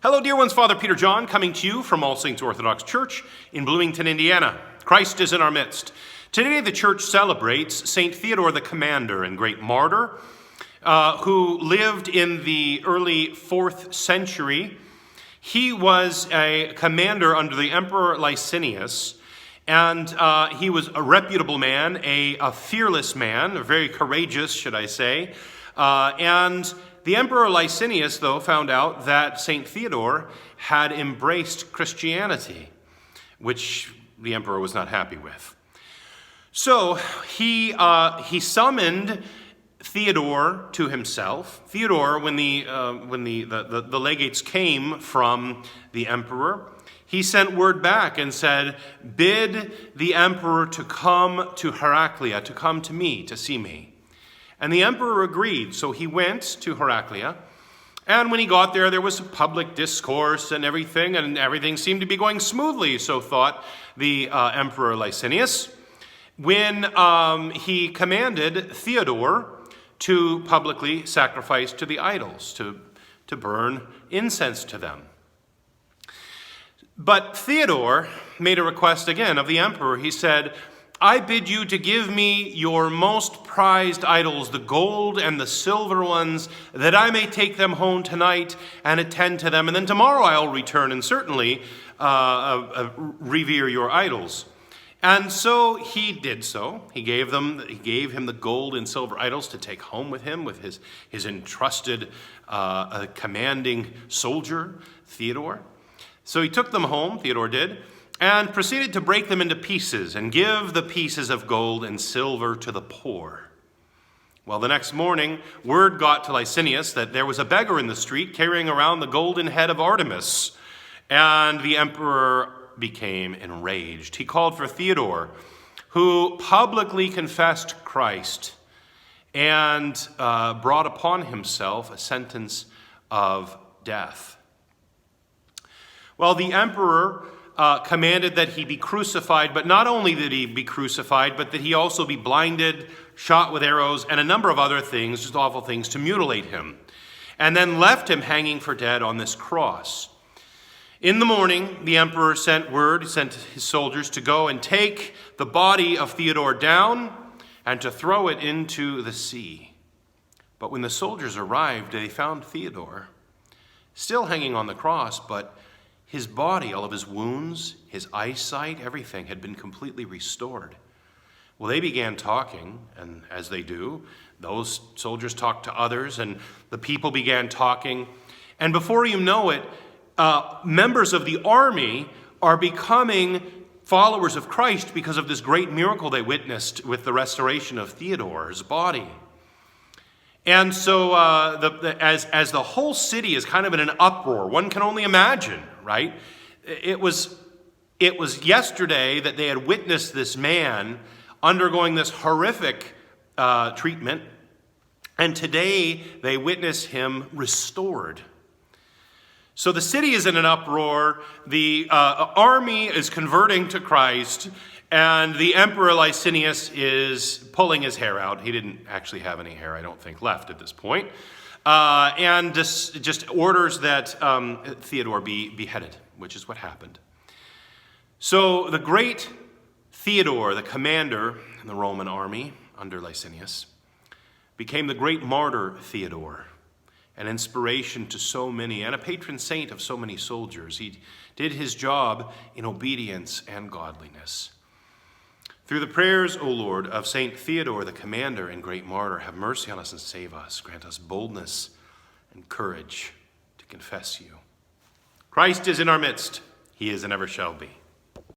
Hello, dear ones. Father Peter John coming to you from All Saints Orthodox Church in Bloomington, Indiana. Christ is in our midst. Today the church celebrates St. Theodore the Commander and great martyr who lived in the early 4th century. He was a commander under the Emperor Licinius, and he was a reputable man, a fearless man, very courageous, should I say, and the Emperor Licinius, though, found out that St. Theodore had embraced Christianity, which the emperor was not happy with. So he summoned Theodore to himself. Theodore, when the legates came from the emperor, he sent word back and said, "Bid the emperor to come to Heraclea, to come to me, to see me." And the emperor agreed, so he went to Heraclea. And when he got there, there was a public discourse and everything seemed to be going smoothly, so thought the Emperor Licinius, when he commanded Theodore to publicly sacrifice to the idols, to burn incense to them. But Theodore made a request again of the emperor. He said, "I bid you to give me your most prized idols, the gold and the silver ones, that I may take them home tonight and attend to them. And then tomorrow I'll return and certainly revere your idols." And so he did so. He gave him the gold and silver idols to take home with him, with his entrusted commanding soldier, Theodore. So he took them home, Theodore did, and proceeded to break them into pieces and give the pieces of gold and silver to the poor. Well, the next morning, word got to Licinius that there was a beggar in the street carrying around the golden head of Artemis, and the emperor became enraged. He called for Theodore, who publicly confessed Christ and brought upon himself a sentence of death. Well, the emperor commanded that he be crucified, but not only that he be crucified, but that he also be blinded, shot with arrows, and a number of other things, just awful things, to mutilate him, and then left him hanging for dead on this cross. In the morning, the emperor sent his soldiers to go and take the body of Theodore down and to throw it into the sea. But when the soldiers arrived, they found Theodore still hanging on the cross, but his body, all of his wounds, his eyesight, everything had been completely restored. Well, they began talking, and as they do, those soldiers talked to others, and the people began talking. And before you know it, members of the army are becoming followers of Christ because of this great miracle they witnessed with the restoration of Theodore's body. And so as the whole city is kind of in an uproar, one can only imagine, right? It was yesterday that they had witnessed this man undergoing this horrific treatment, and today they witness him restored. So the city is in an uproar, the army is converting to Christ, and the Emperor Licinius is pulling his hair out. He didn't actually have any hair, I don't think, left at this point. And just orders that Theodore be beheaded, which is what happened. So the great Theodore, the commander in the Roman army under Licinius, became the great martyr Theodore, an inspiration to so many and a patron saint of so many soldiers. He did his job in obedience and godliness. Through the prayers, O Lord, of St. Theodore, the commander and great martyr, have mercy on us and save us. Grant us boldness and courage to confess you. Christ is in our midst. He is and ever shall be.